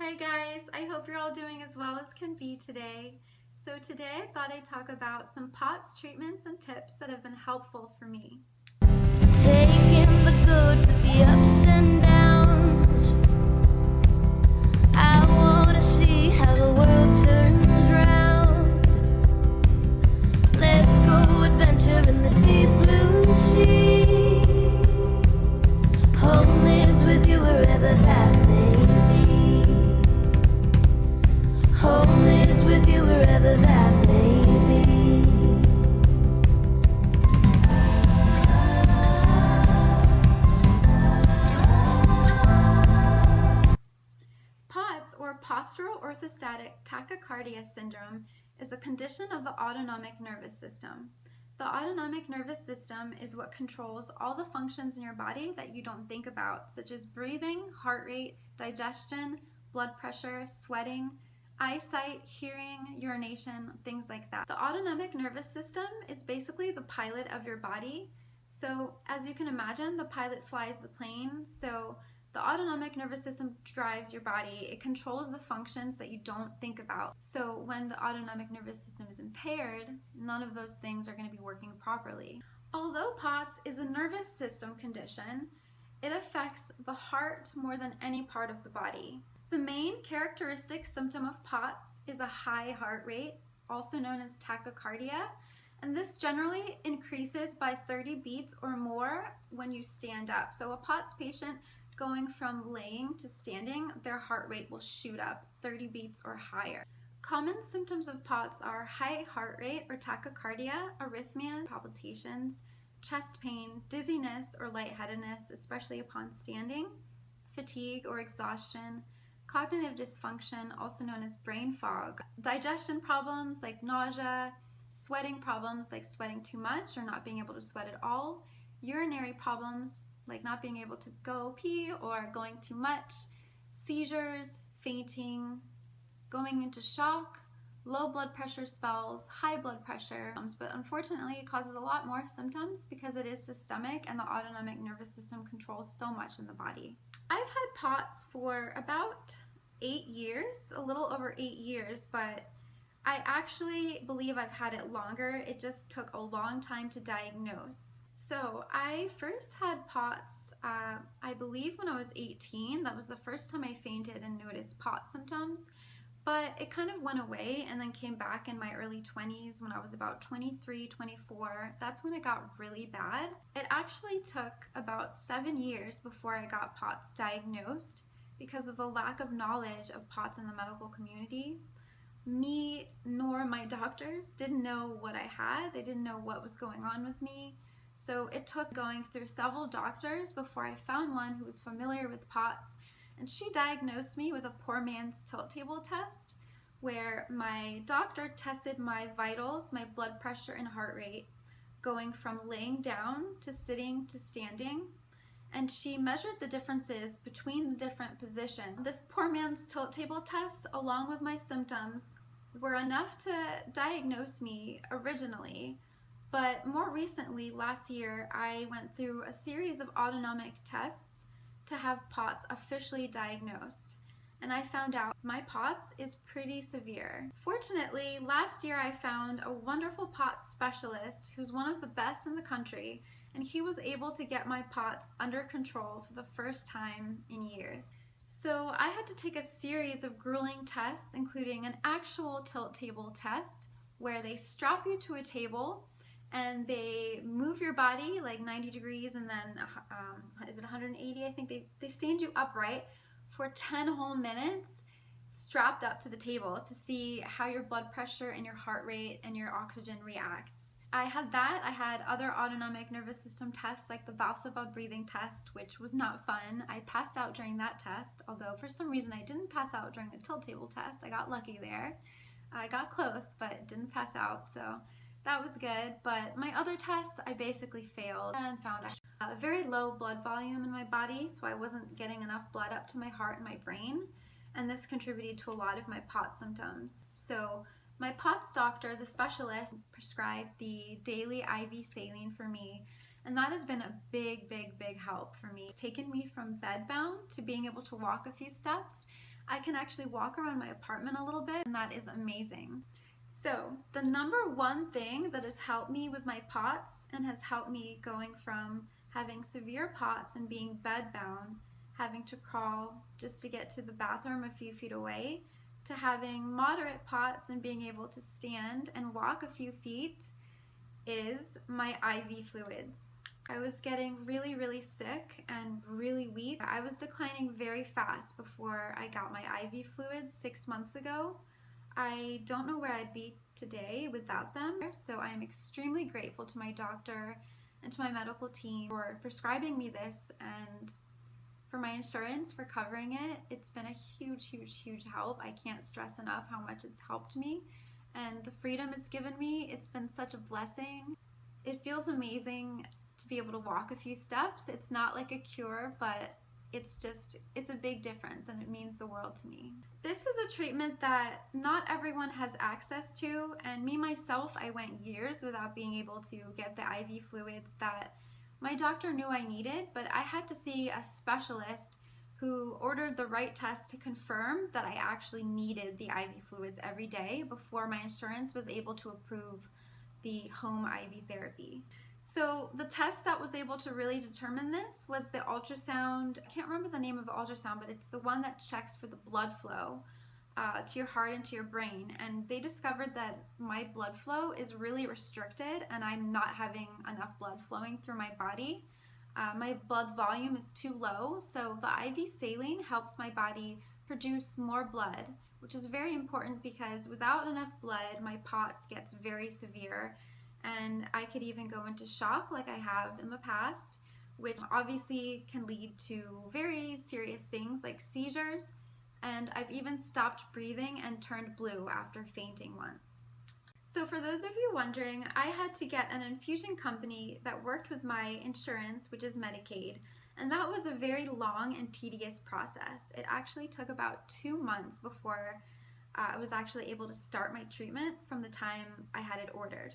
Hi guys, I hope you're all doing as well as can be today. So today I thought I'd talk about some POTS treatments and tips that have been helpful for me. Taking the good with the ups and downs. I wanna see how the world turns round. Let's go adventure in the deep blue sea. Home is with you wherever that may be. Home is with you wherever that may be. POTS, or postural orthostatic tachycardia syndrome, is a condition of the autonomic nervous system. The autonomic nervous system is what controls all the functions in your body that you don't think about, such as breathing, heart rate, digestion, blood pressure, sweating, eyesight, hearing, urination, things like that. The autonomic nervous system is basically the pilot of your body. So as you can imagine, the pilot flies the plane. So the autonomic nervous system drives your body. It controls the functions that you don't think about. So when the autonomic nervous system is impaired, none of those things are going to be working properly. Although POTS is a nervous system condition, it affects the heart more than any part of the body. The main characteristic symptom of POTS is a high heart rate, also known as tachycardia, and this generally increases by 30 beats or more when you stand up. So a POTS patient going from laying to standing, their heart rate will shoot up 30 beats or higher. Common symptoms of POTS are high heart rate or tachycardia, arrhythmia, palpitations, chest pain, dizziness or lightheadedness, especially upon standing, fatigue or exhaustion, cognitive dysfunction, also known as brain fog, digestion problems like nausea, sweating problems like sweating too much or not being able to sweat at all, urinary problems like not being able to go pee or going too much, seizures, fainting, going into shock, low blood pressure spells, high blood pressure. But unfortunately, it causes a lot more symptoms because it is systemic and the autonomic nervous system controls so much in the body. I've had POTS for about 8 years, a little over 8 years, but I actually believe I've had it longer. It just took a long time to diagnose. So I first had POTS, I believe when I was 18. That was the first time I fainted and noticed POTS symptoms, but it kind of went away and then came back in my early 20s when I was about 23, 24. That's when it got really bad. It actually took about 7 years before I got POTS diagnosed because of the lack of knowledge of POTS in the medical community. Me nor my doctors didn't know what I had. They didn't know what was going on with me. So it took going through several doctors before I found one who was familiar with POTS, and she diagnosed me with a poor man's tilt table test, where my doctor tested my vitals, my blood pressure and heart rate, going from laying down to sitting to standing, and she measured the differences between the different positions. This poor man's tilt table test, along with my symptoms, were enough to diagnose me originally. But more recently, last year, I went through a series of autonomic tests to have POTS officially diagnosed. And I found out my POTS is pretty severe. Fortunately, last year I found a wonderful POTS specialist who's one of the best in the country, and he was able to get my POTS under control for the first time in years. So I had to take a series of grueling tests, including an actual tilt table test, where they strap you to a table and they move your body like 90 degrees and then, is it 180? I think they stand you upright for 10 whole minutes, strapped up to the table to see how your blood pressure and your heart rate and your oxygen reacts. I had that. I had other autonomic nervous system tests like the Valsalva breathing test, which was not fun. I passed out during that test, although for some reason I didn't pass out during the tilt table test. I got lucky there. I got close, but didn't pass out, so that was good. But my other tests, I basically failed and found a very low blood volume in my body, so I wasn't getting enough blood up to my heart and my brain, and this contributed to a lot of my POTS symptoms. So my POTS doctor, the specialist, prescribed the daily IV saline for me, and that has been a big help for me. It's taken me from bedbound to being able to walk a few steps. I can actually walk around my apartment a little bit, and that is amazing. So the number one thing that has helped me with my POTS and has helped me going from having severe POTS and being bedbound, having to crawl just to get to the bathroom a few feet away, to having moderate POTS and being able to stand and walk a few feet is my IV fluids. I was getting really, really sick and really weak. I was declining very fast before I got my IV fluids 6 months ago. I don't know where I'd be today without them, so I'm extremely grateful to my doctor and to my medical team for prescribing me this and for my insurance for covering it. It's been a huge, huge, huge help. I can't stress enough how much it's helped me and the freedom it's given me. It's been such a blessing. It feels amazing to be able to walk a few steps. It's not like a cure, but it's a big difference, and it means the world to me. This is a treatment that not everyone has access to, and me myself, I went years without being able to get the IV fluids that my doctor knew I needed, but I had to see a specialist who ordered the right test to confirm that I actually needed the IV fluids every day before my insurance was able to approve the home IV therapy. So the test that was able to really determine this was the ultrasound. I can't remember the name of the ultrasound, but it's the one that checks for the blood flow to your heart and to your brain. And they discovered that my blood flow is really restricted and I'm not having enough blood flowing through my body. My blood volume is too low, so the IV saline helps my body produce more blood, which is very important because without enough blood, my POTS gets very severe. And I could even go into shock like I have in the past, which obviously can lead to very serious things like seizures, and I've even stopped breathing and turned blue after fainting once. So for those of you wondering, I had to get an infusion company that worked with my insurance, which is Medicaid, and that was a very long and tedious process. It actually took about 2 months before I was actually able to start my treatment from the time I had it ordered.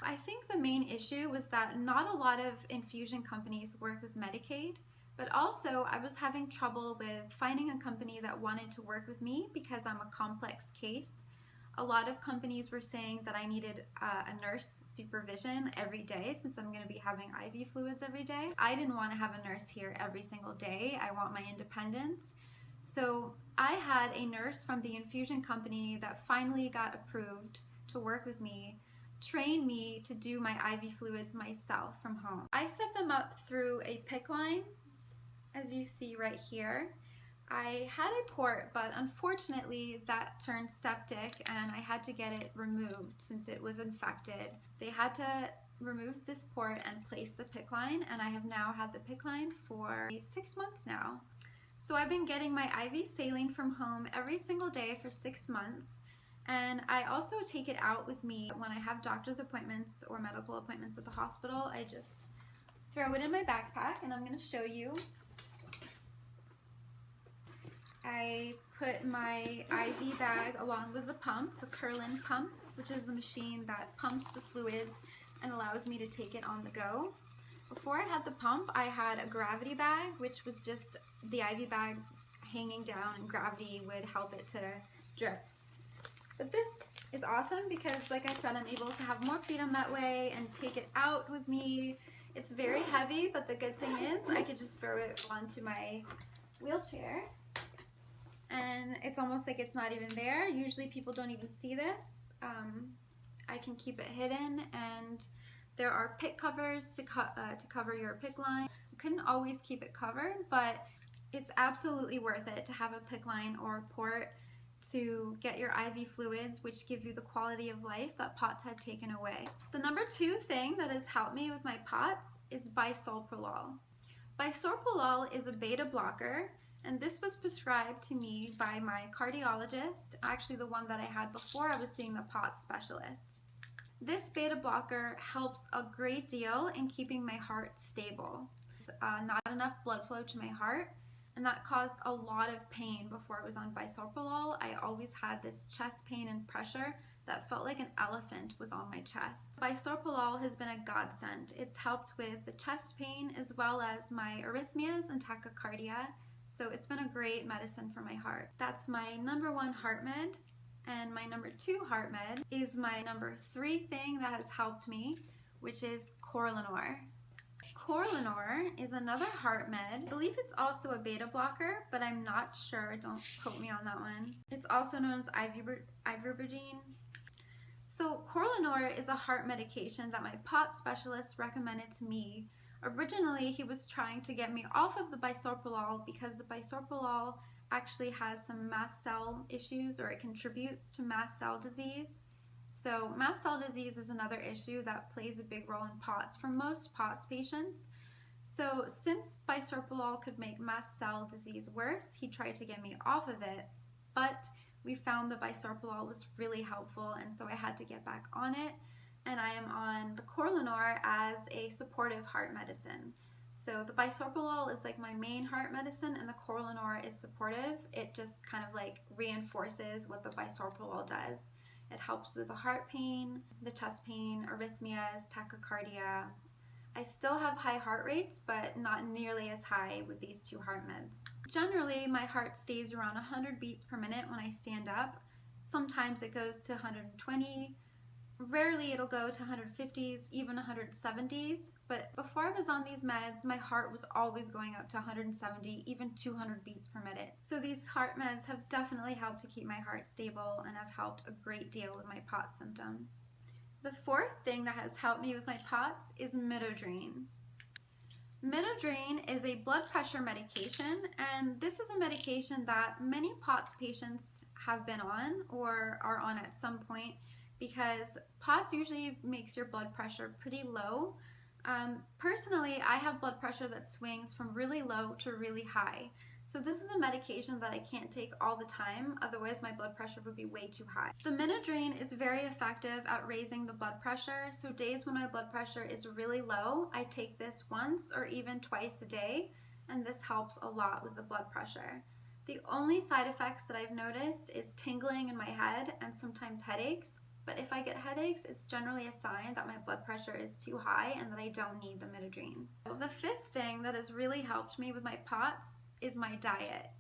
I think the main issue was that not a lot of infusion companies work with Medicaid, but also I was having trouble with finding a company that wanted to work with me because I'm a complex case. A lot of companies were saying that I needed a nurse supervision every day since I'm going to be having IV fluids every day. I didn't want to have a nurse here every single day. I want my independence. So I had a nurse from the infusion company that finally got approved to work with me train me to do my IV fluids myself from home. I set them up through a PICC line, as you see right here. I had a port, but unfortunately that turned septic and I had to get it removed since it was infected. They had to remove this port and place the PICC line, and I have now had the PICC line for 6 months now. So I've been getting my IV saline from home every single day for 6 months. And I also take it out with me when I have doctor's appointments or medical appointments at the hospital. I just throw it in my backpack, and I'm going to show you. I put my IV bag along with the pump, the Curlin pump, which is the machine that pumps the fluids and allows me to take it on the go. Before I had the pump, I had a gravity bag, which was just the IV bag hanging down, and gravity would help it to drip. But this is awesome because, like I said, I'm able to have more freedom that way and take it out with me. It's very heavy, but the good thing is I could just throw it onto my wheelchair and it's almost like it's not even there. Usually people don't even see this. I can keep it hidden, and there are PICC covers to cover your PICC line. You couldn't always keep it covered, but it's absolutely worth it to have a PICC line or a port to get your IV fluids, which give you the quality of life that POTS had taken away. The number 2 thing that has helped me with my POTS is bisoprolol. Bisoprolol is a beta blocker, and this was prescribed to me by my cardiologist, actually the one that I had before I was seeing the POTS specialist. This beta blocker helps a great deal in keeping my heart stable. Not enough blood flow to my heart, and that caused a lot of pain before I was on bisoprolol. I always had this chest pain and pressure that felt like an elephant was on my chest. Bisoprolol has been a godsend. It's helped with the chest pain as well as my arrhythmias and tachycardia. So it's been a great medicine for my heart. That's my number 1 heart med. And my number 2 heart med is my number 3 thing that has helped me, which is Corlinor. Corlinor is another heart med. I believe it's also a beta blocker, but I'm not sure. Don't quote me on that one. It's also known as ivermectin. So Corlinor is a heart medication that my POTS specialist recommended to me. Originally, he was trying to get me off of the bisoprolol because the bisoprolol actually has some mast cell issues, or it contributes to mast cell disease. So mast cell disease is another issue that plays a big role in POTS for most POTS patients. So since bisoprolol could make mast cell disease worse, he tried to get me off of it, but we found the bisoprolol was really helpful, and so I had to get back on it, and I am on the Corlinor as a supportive heart medicine. So the bisoprolol is like my main heart medicine, and the Corlinor is supportive. It just kind of like reinforces what the bisoprolol does. It helps with the heart pain, the chest pain, arrhythmias, tachycardia. I still have high heart rates, but not nearly as high with these 2 heart meds. Generally, my heart stays around 100 beats per minute when I stand up. Sometimes it goes to 120. Rarely it'll go to 150s, even 170s, but before I was on these meds, my heart was always going up to 170, even 200 beats per minute. So these heart meds have definitely helped to keep my heart stable and have helped a great deal with my POTS symptoms. The 4th thing that has helped me with my POTS is midodrine. Midodrine is a blood pressure medication, and this is a medication that many POTS patients have been on or are on at some point, because POTS usually makes your blood pressure pretty low. Personally, I have blood pressure that swings from really low to really high. So this is a medication that I can't take all the time, otherwise my blood pressure would be way too high. The midodrine is very effective at raising the blood pressure, so days when my blood pressure is really low, I take this once or even twice a day, and this helps a lot with the blood pressure. The only side effects that I've noticed is tingling in my head and sometimes headaches, but if I get headaches, it's generally a sign that my blood pressure is too high and that I don't need the midodrine. The 5th thing that has really helped me with my POTS is my diet.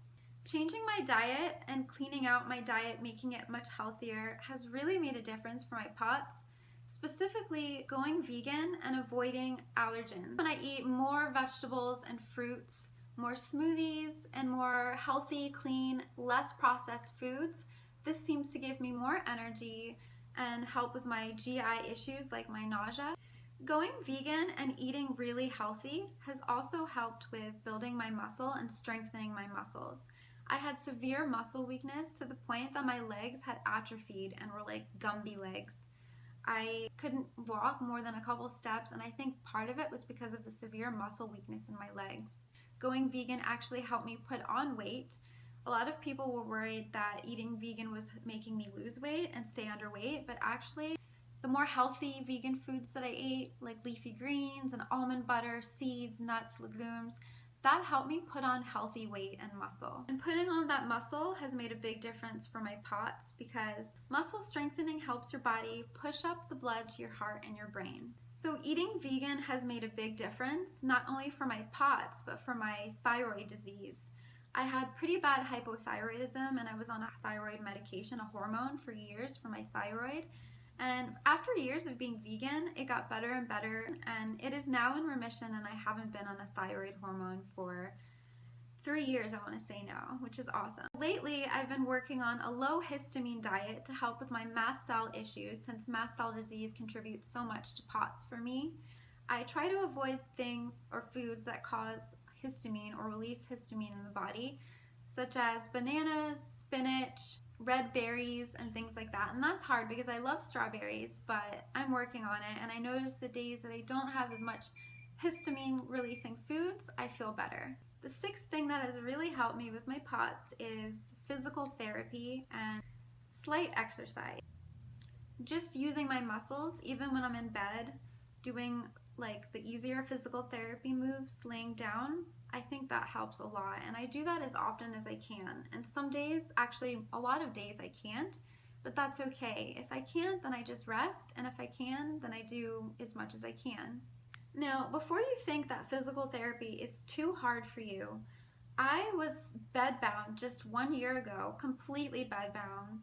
Changing my diet and cleaning out my diet, making it much healthier, has really made a difference for my POTS. Specifically, going vegan and avoiding allergens. When I eat more vegetables and fruits, more smoothies, and more healthy, clean, less processed foods, this seems to give me more energy and help with my GI issues like my nausea. Going vegan and eating really healthy has also helped with building my muscle and strengthening my muscles. I had severe muscle weakness to the point that my legs had atrophied and were like Gumby legs. I couldn't walk more than a couple steps, and I think part of it was because of the severe muscle weakness in my legs. Going vegan actually helped me put on weight. A lot of people were worried that eating vegan was making me lose weight and stay underweight, but actually the more healthy vegan foods that I ate, like leafy greens and almond butter, seeds, nuts, legumes, that helped me put on healthy weight and muscle. And putting on that muscle has made a big difference for my POTS, because muscle strengthening helps your body push up the blood to your heart and your brain. So eating vegan has made a big difference, not only for my POTS, but for my thyroid disease. I had pretty bad hypothyroidism, and I was on a thyroid medication, a hormone, for years for my thyroid. And after years of being vegan, it got better and better, and it is now in remission, and I haven't been on a thyroid hormone for 3 years, I want to say now, which is awesome. Lately, I've been working on a low histamine diet to help with my mast cell issues, since mast cell disease contributes so much to POTS for me. I try to avoid things or foods that cause histamine or release histamine in the body, such as bananas, spinach, red berries, and things like that. And that's hard because I love strawberries, but I'm working on it, and I notice the days that I don't have as much histamine releasing foods, I feel better. The 6th thing that has really helped me with my POTS is physical therapy and slight exercise. Just using my muscles, even when I'm in bed, doing like the easier physical therapy moves laying down, I think that helps a lot, and I do that as often as I can. And some days, actually a lot of days, I can't, but that's okay. If I can't, then I just rest, and if I can, then I do as much as I can. Now, before you think that physical therapy is too hard for you, I was bedbound just 1 year ago, completely bedbound.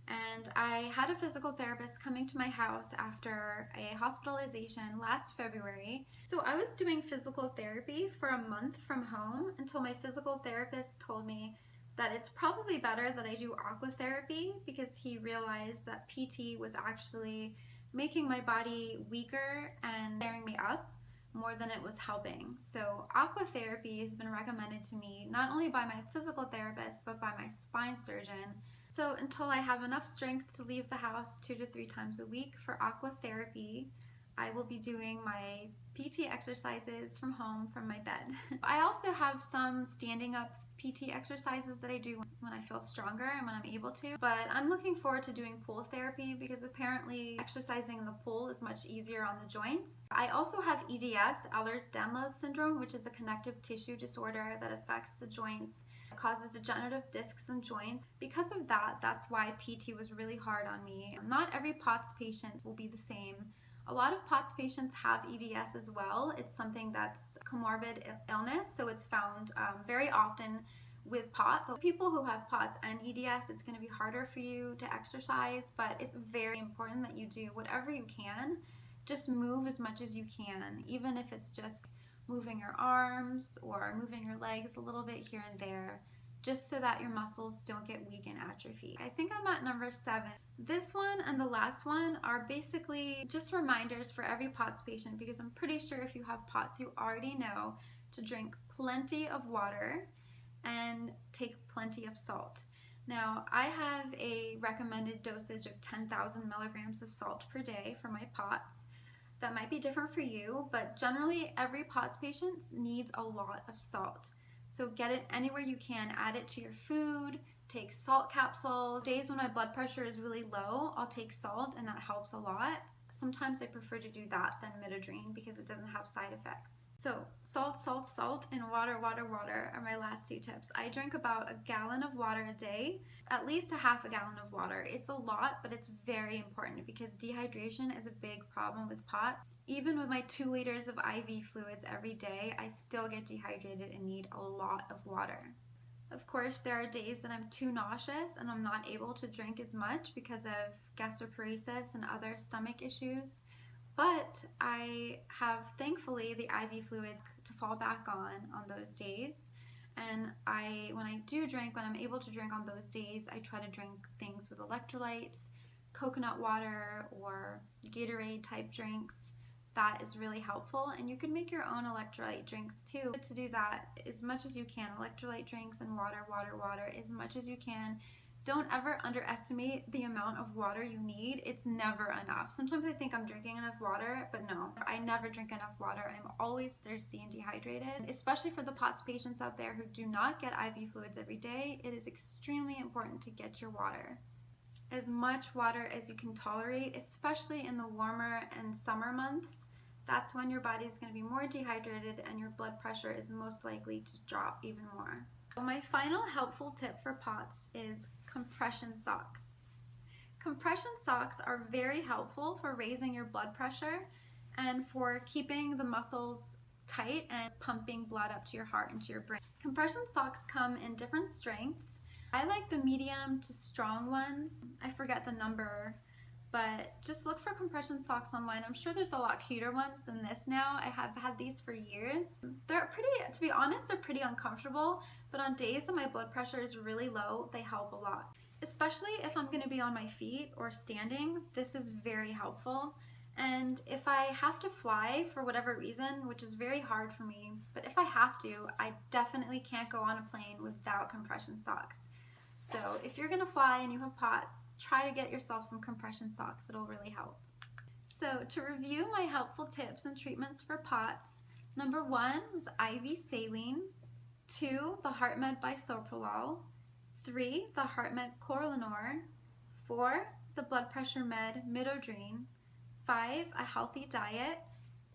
And I had a physical therapist coming to my house after a hospitalization last February. So I was doing physical therapy for a month from home until my physical therapist told me that it's probably better that I do aqua therapy because he realized that PT was actually making my body weaker and tearing me up more than it was helping. So aqua therapy has been recommended to me not only by my physical therapist but by my spine surgeon. So until I have enough strength to leave the house 2 to 3 times a week for aqua therapy, I will be doing my PT exercises from home from my bed. I also have some standing up PT exercises that I do when I feel stronger and when I'm able to, but I'm looking forward to doing pool therapy because apparently exercising in the pool is much easier on the joints. I also have EDS, Ehlers-Danlos syndrome, which is a connective tissue disorder that affects the joints. It causes degenerative discs and joints. Because of that, that's why PT was really hard on me. Not every POTS patient will be the same. A lot of POTS patients have EDS as well. It's something that's comorbid illness, so it's found very often with POTS. So people who have POTS and EDS, it's going to be harder for you to exercise, but it's very important that you do whatever you can. Just move as much as you can, even if it's just moving your arms or moving your legs a little bit here and there, just so that your muscles don't get weak and atrophy. I think I'm at number 7. This one and the last one are basically just reminders for every POTS patient, because I'm pretty sure if you have POTS, you already know to drink plenty of water and take plenty of salt. Now, I have a recommended dosage of 10,000 milligrams of salt per day for my POTS. That might be different for you, but generally every POTS patient needs a lot of salt. So get it anywhere you can. Add it to your food, take salt capsules. Days when my blood pressure is really low, I'll take salt and that helps a lot. Sometimes I prefer to do that than midodrine because it doesn't have side effects. So salt, salt, salt, and water, water, water are my last 2 tips. I drink about a gallon of water a day, at least a half a gallon of water. It's a lot, but it's very important because dehydration is a big problem with POTS. Even with my 2 liters of IV fluids every day, I still get dehydrated and need a lot of water. Of course, there are days that I'm too nauseous and I'm not able to drink as much because of gastroparesis and other stomach issues. But I have, thankfully, the IV fluids to fall back on those days. And when I do drink, when I'm able to drink on those days, I try to drink things with electrolytes, coconut water, or Gatorade type drinks. That is really helpful. And you can make your own electrolyte drinks too. To do that as much as you can, electrolyte drinks and water, water, water, as much as you can. Don't ever underestimate the amount of water you need. It's never enough. Sometimes I think I'm drinking enough water, but no, I never drink enough water. I'm always thirsty and dehydrated, especially for the POTS patients out there who do not get IV fluids every day. It is extremely important to get your water. As much water as you can tolerate, especially in the warmer and summer months. That's when your body is going to be more dehydrated and your blood pressure is most likely to drop even more. My final helpful tip for POTS is compression socks. Compression socks are very helpful for raising your blood pressure and for keeping the muscles tight and pumping blood up to your heart and to your brain. Compression socks come in different strengths. I like the medium to strong ones. I forget the number, but just look for compression socks online. I'm sure there's a lot cuter ones than this now. I have had these for years. They're pretty, to be honest, they're pretty uncomfortable, but on days that my blood pressure is really low, they help a lot. Especially if I'm gonna be on my feet or standing, this is very helpful. And if I have to fly for whatever reason, which is very hard for me, but if I have to, I definitely can't go on a plane without compression socks. So if you're gonna fly and you have POTS, try to get yourself some compression socks. It'll really help. So to review my helpful tips and treatments for POTS, number 1 was IV saline, 2, the HeartMed bisoprolol, 3, the HeartMed Corlinor, 4, the blood pressure med midodrine, 5, a healthy diet,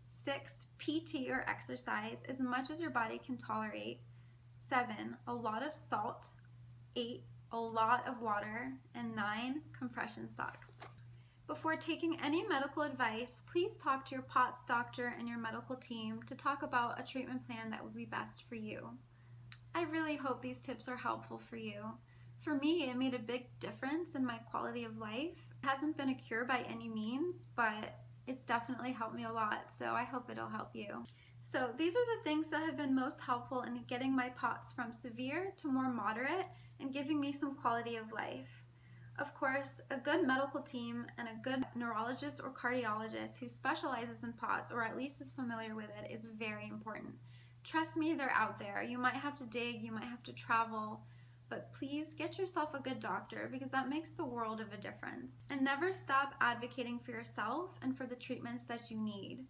6, PT or exercise as much as your body can tolerate, 7, a lot of salt, 8, a lot of water, and 9, compression socks. Before taking any medical advice, please talk to your POTS doctor and your medical team to talk about a treatment plan that would be best for you. I really hope these tips are helpful for you. For me, it made a big difference in my quality of life. It hasn't been a cure by any means, but it's definitely helped me a lot, so I hope it'll help you. So these are the things that have been most helpful in getting my POTS from severe to more moderate and giving me some quality of life. Of course, a good medical team and a good neurologist or cardiologist who specializes in POTS, or at least is familiar with it, is very important. Trust me, they're out there. You might have to dig, you might have to travel, but please get yourself a good doctor because that makes the world of a difference. And never stop advocating for yourself and for the treatments that you need.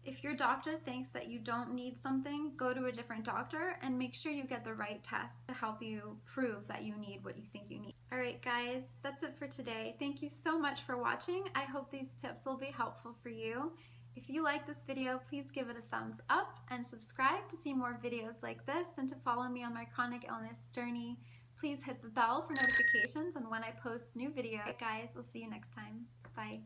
If your doctor thinks that you don't need something, go to a different doctor and make sure you get the right tests to help you prove that you need what you think you need. Alright guys, that's it for today. Thank you so much for watching. I hope these tips will be helpful for you. If you like this video, please give it a thumbs up and subscribe to see more videos like this and to follow me on my chronic illness journey. Please hit the bell for notifications on when I post new videos. Guys, we'll see you next time. Bye.